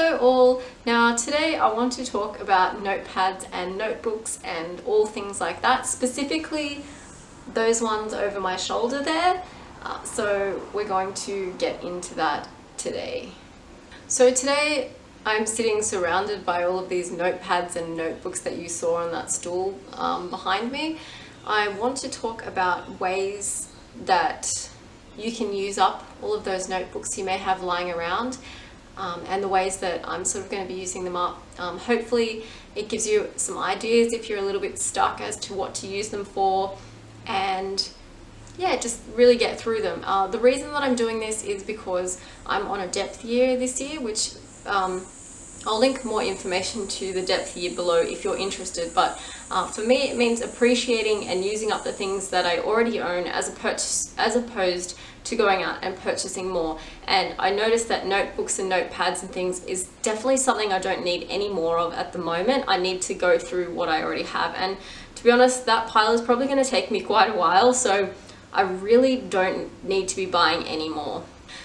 Hello all! Now today I want to talk about notepads and notebooks and all things like that, specifically those ones over my shoulder there. So we're going to get into that today. So today I'm sitting surrounded by all of these notepads and notebooks that you saw on that stool behind me. I want to talk about ways that you can use up all of those notebooks you may have lying around. And the ways that I'm sort of going to be using them up. Hopefully it gives you some ideas if you're a little bit stuck as to what to use them for, and yeah, just really get through them. The reason that I'm doing this is because I'm on a depth year this year, which I'll link more information to the depth year below if you're interested, but for me it means appreciating and using up the things that I already own as opposed to going out and purchasing more. And I noticed that notebooks and notepads and things is definitely something I don't need any more of at the moment. I need to go through what I already have, and to be honest, that pile is probably going to take me quite a while, so I really don't need to be buying any more.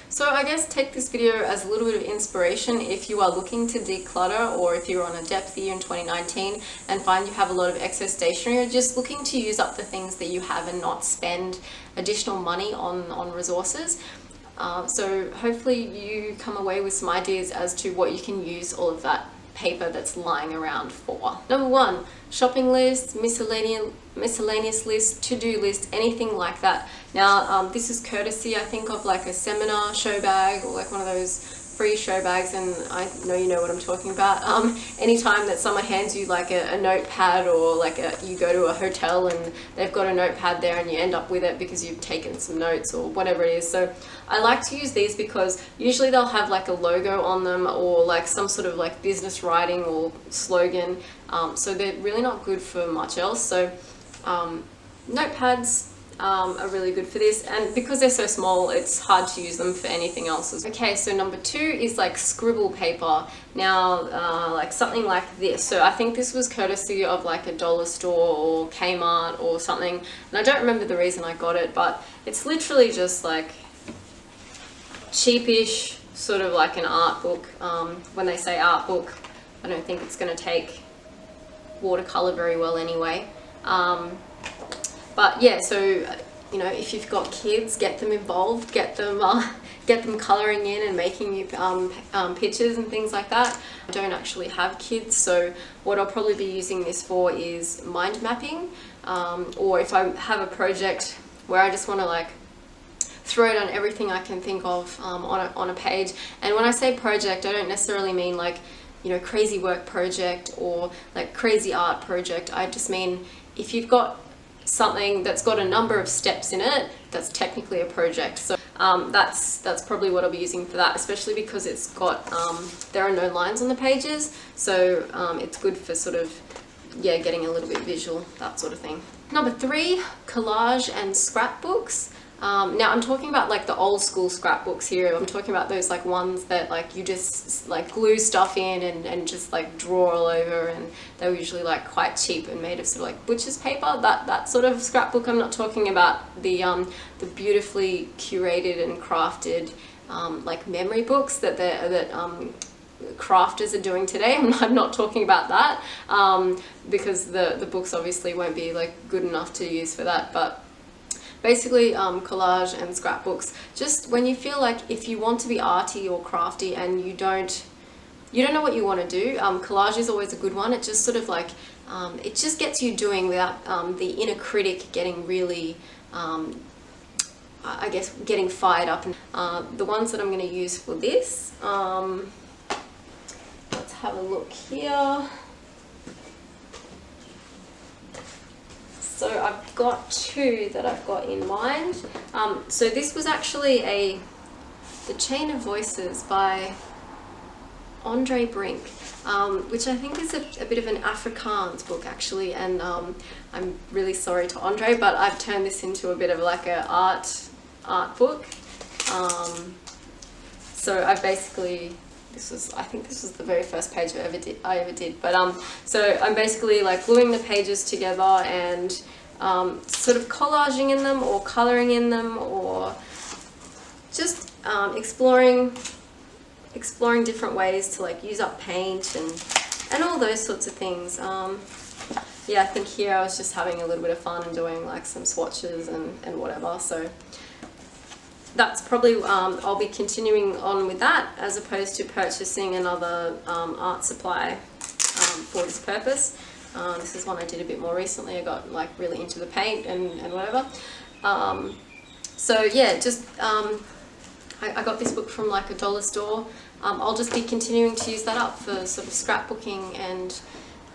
So I guess take this video as a little bit of inspiration if you are looking to declutter, or if you're on a depth year in 2019 and find you have a lot of excess stationery, or just looking to use up the things that you have and not spend additional money on resources. So hopefully you come away with some ideas as to what you can use all of that paper that's lying around for. Number one, shopping lists, miscellaneous lists, to-do list, anything like that. Now this is courtesy, I think, of like a seminar show bag, or like one of those free show bags, and I know you know what I'm talking about. Anytime that someone hands you like a notepad, or like you go to a hotel and they've got a notepad there and you end up with it because you've taken some notes or whatever it is. So I like to use these because usually they'll have like a logo on them, or like some sort of like business writing or slogan. So they're really not good for much else. So notepads are really good for this, and because they're so small it's hard to use them for anything else. Okay, so number two is like scribble paper. Now like something like this. So I think this was courtesy of like a dollar store or Kmart or something, and I don't remember the reason I got it, but it's literally just like cheapish, sort of like an art book. When they say art book, I don't think it's going to take watercolor very well anyway. But yeah, so you know, if you've got kids, get them involved, get them coloring in and making you pictures and things like that. I don't actually have kids, so what I'll probably be using this for is mind mapping, or if I have a project where I just want to like throw down everything I can think of on a page. And when I say project, I don't necessarily mean like, you know, crazy work project or like crazy art project. I just mean if you've got something that's got a number of steps in it, that's technically a project. So that's probably what I'll be using for that, especially because it's got there are no lines on the pages, so it's good for sort of, yeah, getting a little bit visual, that sort of thing. Number three, collage and scrapbooks. Now I'm talking about like the old school scrapbooks here. I'm talking about those like ones that like you just like glue stuff in and just like draw all over, and they were usually like quite cheap and made of sort of like butcher's paper, that sort of scrapbook. I'm not talking about the beautifully curated and crafted like memory books that crafters are doing today. I'm not talking about that because the books obviously won't be like good enough to use for that. But basically collage and scrapbooks, just when you feel like if you want to be arty or crafty and you don't know what you want to do, collage is always a good one. It just sort of like it just gets you doing without the inner critic getting really I guess getting fired up. And the ones that I'm going to use for this, let's have a look here. So I've got two that I've got in mind. So this was actually The Chain of Voices by Andre Brink, which I think is a bit of an Afrikaans book actually, and I'm really sorry to Andre, but I've turned this into a bit of like a art book. So I basically, I think this was the very first page I ever did. But so I'm basically like gluing the pages together and sort of collaging in them or coloring in them, or just exploring exploring different ways to like use up paint and all those sorts of things. Yeah, I think here I was just having a little bit of fun and doing like some swatches and whatever. So that's probably, I'll be continuing on with that as opposed to purchasing another art supply for this purpose. This is one I did a bit more recently. I got like really into the paint and whatever. So yeah, just I got this book from like a dollar store. I'll just be continuing to use that up for sort of scrapbooking and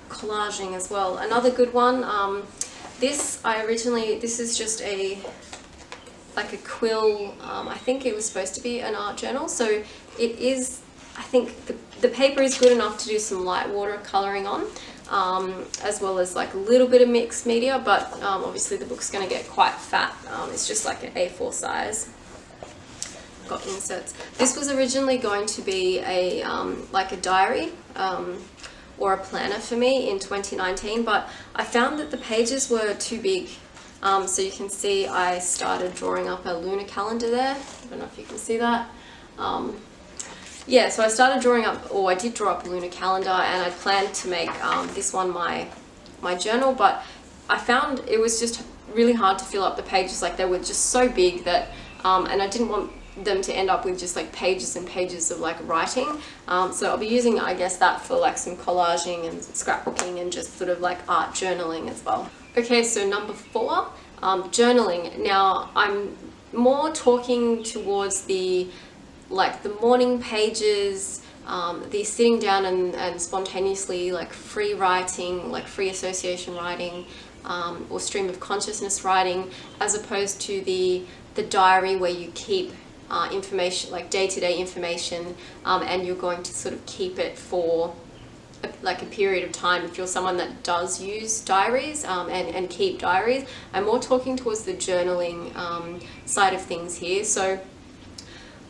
collaging as well. Another good one, this is just like a quill. I think it was supposed to be an art journal, so it is, I think the paper is good enough to do some light watercolouring on, as well as like a little bit of mixed media, but obviously the book's going to get quite fat. It's just like an A4 size. Got inserts. This was originally going to be a like a diary or a planner for me in 2019, but I found that the pages were too big. So you can see I started drawing up a lunar calendar there. I don't know if you can see that. Yeah, so I started drawing up, or I did draw up a lunar calendar, and I planned to make this one my journal, but I found it was just really hard to fill up the pages. Like, they were just so big that, and I didn't want them to end up with just like pages and pages of like writing. So I'll be using, I guess, that for like some collaging and scrapbooking and just sort of like art journaling as well. Okay, so number 4, journaling. Now I'm more talking towards the morning pages, the sitting down and spontaneously like free writing, like free association writing, or stream of consciousness writing, as opposed to the diary where you keep information, like day-to-day information, and you're going to sort of keep it for like a period of time. If you're someone that does use diaries and keep diaries, I'm more talking towards the journaling side of things here. So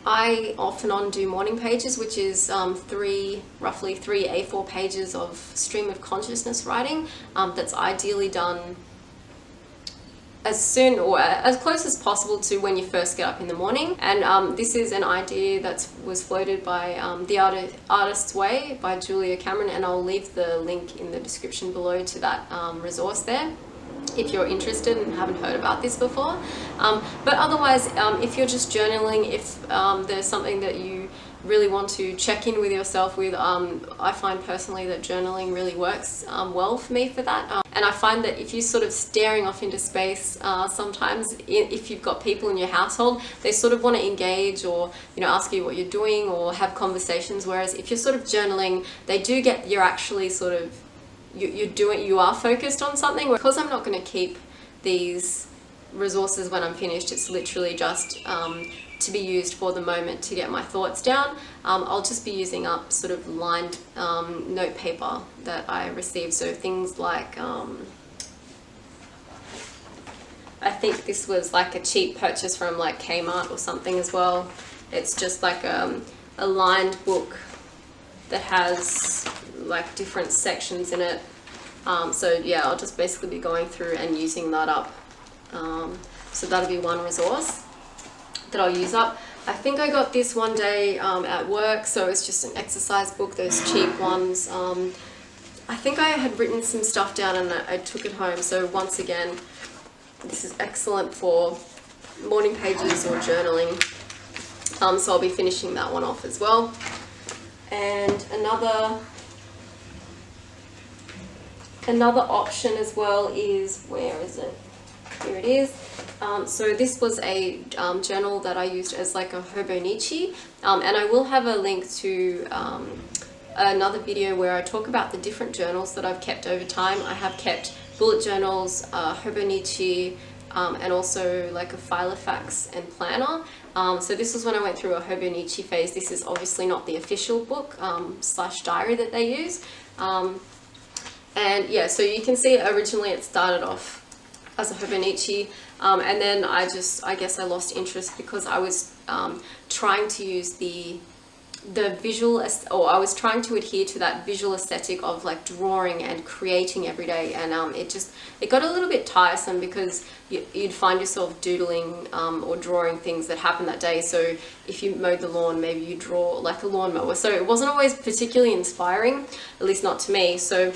I off and on do morning pages, which is roughly 3 A4 pages of stream of consciousness writing, that's ideally done as soon or as close as possible to when you first get up in the morning. And this is an idea that was floated by The Artist's Way by Julia Cameron, and I'll leave the link in the description below to that resource there if you're interested and haven't heard about this before. But otherwise, if you're just journaling, if there's something that you really want to check in with yourself with, I find personally that journaling really works well for me for that. And I find that if you're sort of staring off into space, sometimes if you've got people in your household, they sort of want to engage or, you know, ask you what you're doing or have conversations, whereas if you're sort of journaling, they do get, you're actually sort of, you are focused on something. Because I'm not going to keep these resources when I'm finished, it's literally just to be used for the moment to get my thoughts down. I'll just be using up sort of lined note paper that I received. So things like, I think this was like a cheap purchase from like Kmart or something as well. It's just like a lined book that has like different sections in it. So yeah, I'll just basically be going through and using that up. So that'll be one resource that I'll use up. I think I got this one day at work, so it's just an exercise book, those cheap ones. I think I had written some stuff down and I took it home, so once again, this is excellent for morning pages or journaling. So I'll be finishing that one off as well. And another option as well is, where is it? Here it is. So this was a journal that I used as like a hobonichi, and I will have a link to another video where I talk about the different journals that I've kept over time. I have kept bullet journals, hobonichi, and also like a filofax and planner. So this was when I went through a hobonichi phase. This is obviously not the official book slash diary that they use. And yeah, so you can see originally it started off as a hobonichi, and then I guess I lost interest because I was trying to use the the visual, or I was trying to adhere to that visual aesthetic of like drawing and creating every day, and it got a little bit tiresome because you'd find yourself doodling or drawing things that happened that day. So if you mowed the lawn, maybe you draw like a lawnmower, so it wasn't always particularly inspiring, at least not to me. So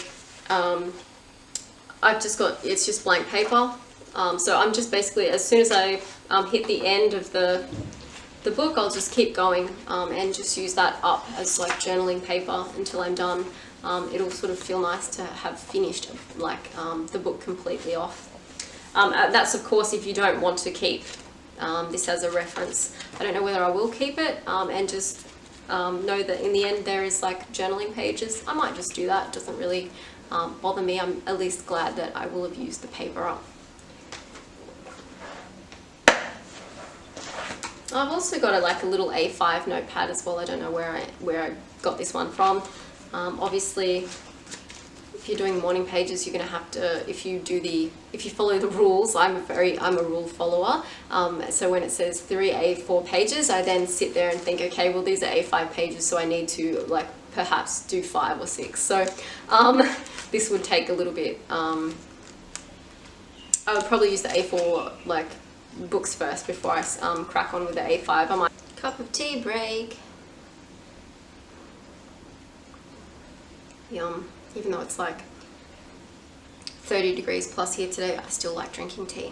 I've just got, it's just blank paper, so I'm just basically, as soon as I hit the end of the book, I'll just keep going and just use that up as like journaling paper until I'm done. It'll sort of feel nice to have finished like the book completely off. That's of course if you don't want to keep this as a reference. I don't know whether I will keep it and just know that in the end there is like journaling pages. I might just do that. It doesn't really bother me. I'm at least glad that I will have used the paper up. I've also got a little A5 notepad as well. I don't know where I got this one from. Obviously, if you're doing morning pages, you're gonna have to, if you follow the rules. I'm a rule follower. So when it says 3 A4 pages, I then sit there and think, okay, well these are A5 pages, so I need to like perhaps do 5 or 6. So this would take a little bit. I would probably use the A4 like books first before I crack on with the A5. I might cup of tea break. Yum. Even though it's like 30 degrees plus here today, I still like drinking tea.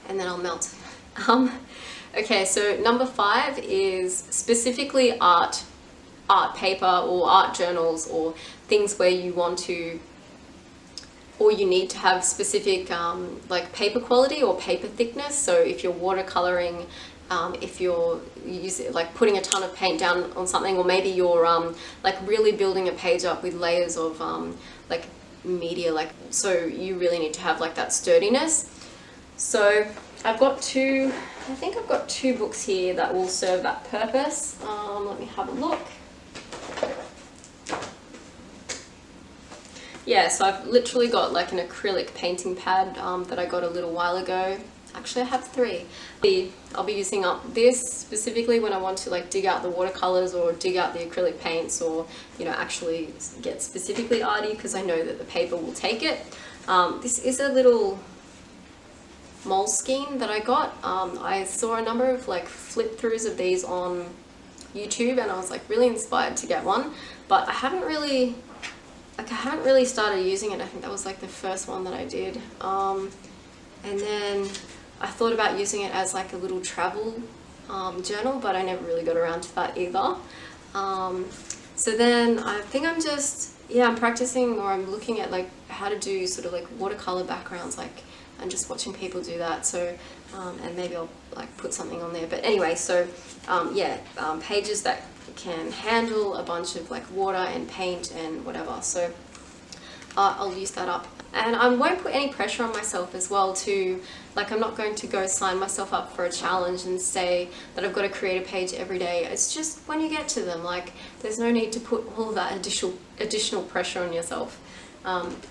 And then I'll melt. Okay, so number 5 is specifically art paper or art journals or things where you want to, or you need to have specific like paper quality or paper thickness. So if you're watercoloring, if you're like putting a ton of paint down on something, or maybe you're like really building a page up with layers of like media, like, so you really need to have like that sturdiness. So I've got I think I've got 2 books here that will serve that purpose. Let me have a look. Yeah, so I've literally got like an acrylic painting pad that I got a little while ago. Actually, I have 3. I'll be using up this specifically when I want to like dig out the watercolors or dig out the acrylic paints, or actually get specifically arty, because I know that the paper will take it. This is a little Moleskine that I got. I saw a number of like flip throughs of these on YouTube, and I was like really inspired to get one, but I haven't really started using it. I think that was like the first one that I did. And then I thought about using it as like a little travel journal, but I never really got around to that either. So then I think I'm practicing, or I'm looking at like how to do sort of like watercolor backgrounds, like, and just watching people do that. So and maybe I'll like put something on there. But anyway, so pages that can handle a bunch of like water and paint and whatever. So I'll use that up. And I won't put any pressure on myself as well to, like, I'm not going to go sign myself up for a challenge and say that I've got to create a page every day. It's just when you get to them, like, there's no need to put all that additional pressure on yourself,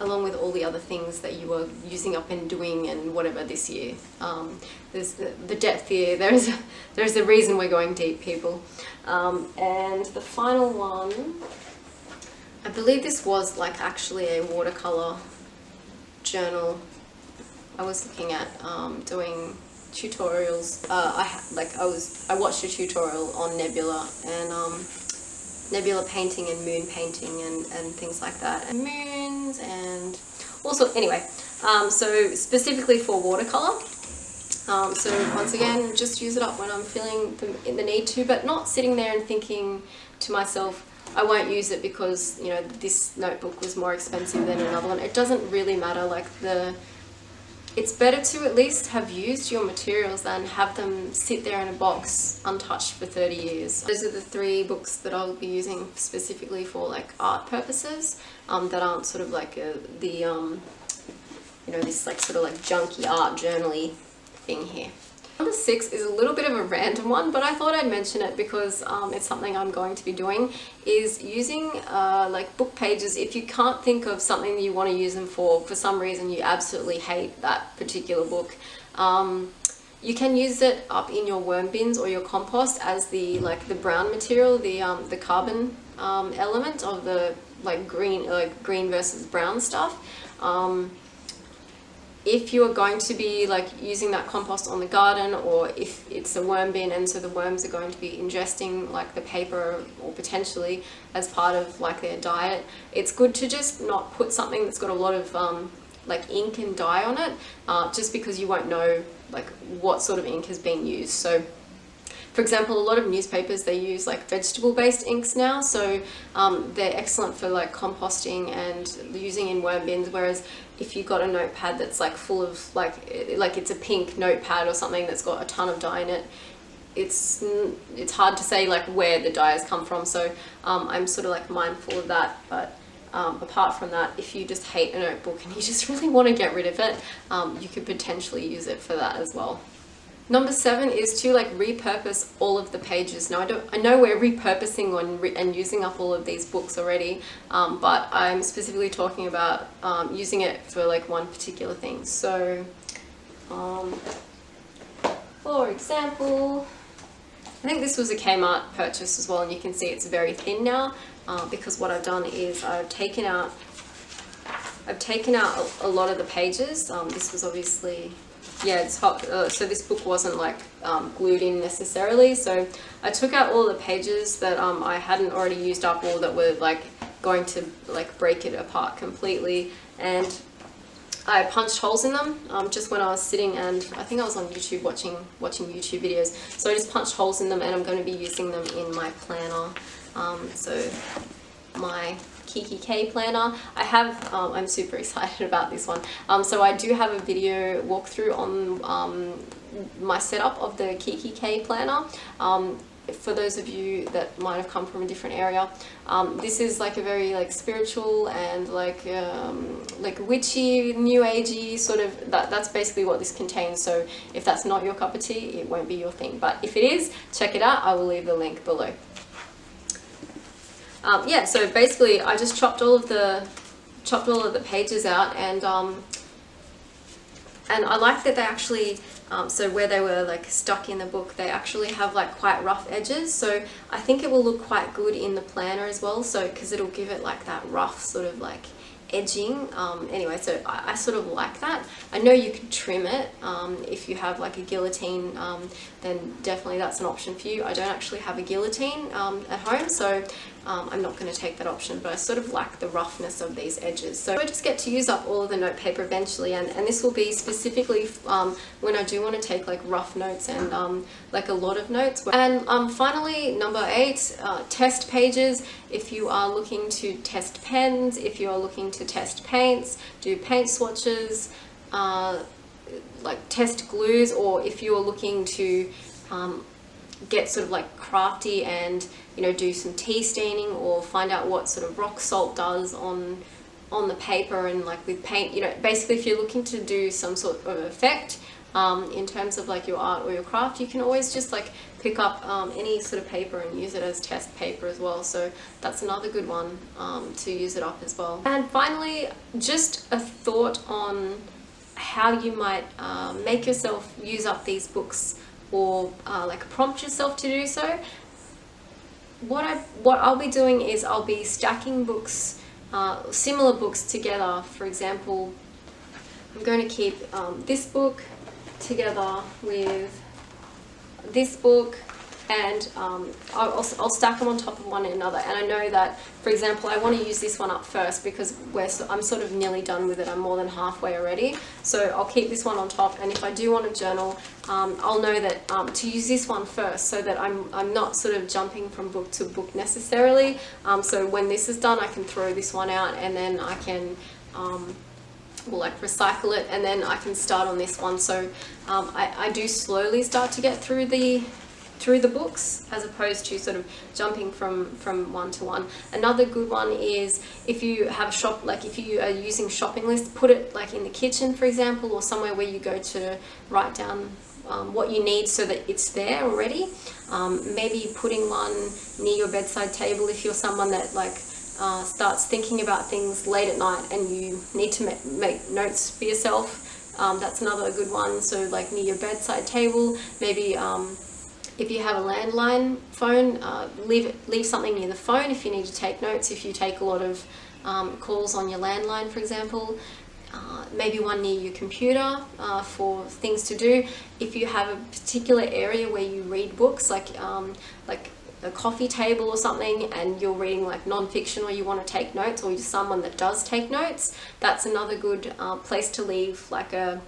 along with all the other things that you are using up and doing and whatever this year. There's the depth here. There's a reason we're going deep, people. And the final one, I believe this was like actually a watercolor journal. I was looking at doing tutorials. I watched a tutorial on nebula and nebula painting and moon painting and things like that, and moons and also, anyway, so specifically for watercolor. So once again, just use it up when I'm feeling the need to, but not sitting there and thinking to myself, I won't use it because, you know, this notebook was more expensive than another one. It doesn't really matter. Like, it's better to at least have used your materials than have them sit there in a box untouched for 30 years. Those are the 3 books that I'll be using specifically for like art purposes, that aren't sort of like this like sort of like junky art journaly thing here. Number 6 is a little bit of a random one, but I thought I'd mention it because it's something I'm going to be doing, is using like book pages. If you can't think of something that you want to use them for some reason you absolutely hate that particular book, You can use it up in your worm bins or your compost as the brown material, the carbon element of the green versus brown stuff. If you are going to be using that compost on the garden, or if it's a worm bin and so the worms are going to be ingesting the paper or potentially as part of their diet, it's good to just not put something that's got a lot of ink and dye on it, just because you won't know what sort of ink has been used. So for example, a lot of newspapers, they use vegetable-based inks now, so they're excellent for composting and using in worm bins. Whereas if you've got a notepad that's full of it's a pink notepad or something that's got a ton of dye in it, it's hard to say where the dye has come from. So I'm sort of mindful of that. But apart from that, if you just hate a notebook and you just really want to get rid of it, you could potentially use it for that as well. Number 7 is to repurpose all of the pages. Now I know we're repurposing and using up all of these books already, but I'm specifically talking about using it for one particular thing. So for example, I think this was a Kmart purchase as well, and you can see it's very thin now, because what I've done is I've taken out a lot of the pages. This was obviously, yeah, it's hot. So this book wasn't glued in necessarily. So I took out all the pages that I hadn't already used up, or that were going to break it apart completely, and I punched holes in them just when I was sitting, and I think I was on YouTube watching YouTube videos. So I just punched holes in them, and I'm going to be using them in my planner. So my Kiki K planner. I'm super excited about this one. So I do have a video walkthrough on my setup of the Kiki K planner. For those of you that might have come from a different area, this is a very spiritual and witchy, new agey sort of, that's basically what this contains. So if that's not your cup of tea, it won't be your thing. But if it is, check it out. I will leave the link below. Yeah, so basically I just chopped all of the pages out, and I like that they actually, so where they were stuck in the book, they actually have quite rough edges. So I think it will look quite good in the planner as well. So because it'll give it that rough sort of edging. Anyway, so I sort of like that. I know you can trim it if you have a guillotine, then definitely that's an option for you. I don't actually have a guillotine at home, so I'm not going to take that option, but I sort of like the roughness of these edges. So I just get to use up all of the note paper eventually, and this will be specifically when I do want to take rough notes and a lot of notes. And finally, number 8, test pages. If you are looking to test pens, if you are looking to test paints, do paint swatches, test glues, or if you are looking to get sort of crafty and do some tea staining, or find out what sort of rock salt does on the paper and with paint, basically if you're looking to do some sort of effect in terms of your art or your craft, you can always just pick up any sort of paper and use it as test paper as well. So that's another good one to use it up as well. And finally, just a thought on how you might make yourself use up these books, or prompt yourself to do so. What I'll be doing is I'll be stacking books, similar books together. For example, I'm going to keep this book together with this book, and I'll stack them on top of one another. And I know that, for example, I want to use this one up first because I'm sort of nearly done with it. I'm more than halfway already. So I'll keep this one on top, and if I do want to journal, I'll know that to use this one first, so that I'm not sort of jumping from book to book necessarily. So when this is done, I can throw this one out, and then I can recycle it, and then I can start on this one. So I do slowly start to get through the books, as opposed to sort of jumping from one to one. Another good one is if you have if you are using shopping lists, put it in the kitchen, for example, or somewhere where you go to write down what you need, so that it's there already. Maybe putting one near your bedside table if you're someone that starts thinking about things late at night and you need to make notes for yourself. That's another good one. So like near your bedside table, maybe if you have a landline phone, leave something near the phone if you need to take notes, if you take a lot of calls on your landline, for example. Maybe one near your computer for things to do. If you have a particular area where you read books, like a coffee table or something, and you're reading like non-fiction, or you want to take notes, or you're someone that does take notes, that's another good place to leave like a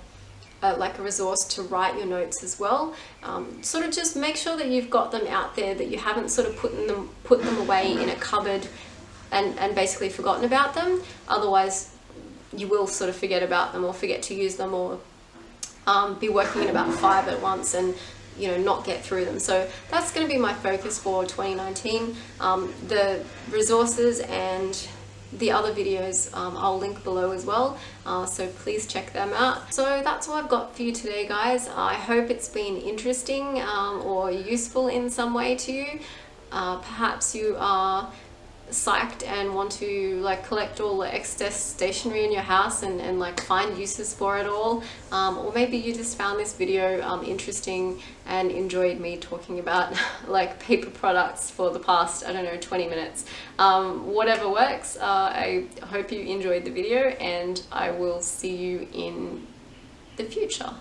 resource to write your notes as well. Sort of just make sure that you've got them out there, that you haven't sort of put them away in a cupboard and basically forgotten about them. Otherwise you will sort of forget about them, or forget to use them, or be working in about 5 at once and not get through them. So that's going to be my focus for 2019. The resources and the other videos I'll link below as well, so please check them out. So that's all I've got for you today, guys. I hope it's been interesting or useful in some way to you. Perhaps you are psyched and want to like collect all the excess stationery in your house and like find uses for it all, or maybe you just found this video interesting and enjoyed me talking about like paper products for the past, I don't know, 20 minutes. Whatever works. I hope you enjoyed the video, and I will see you in the future.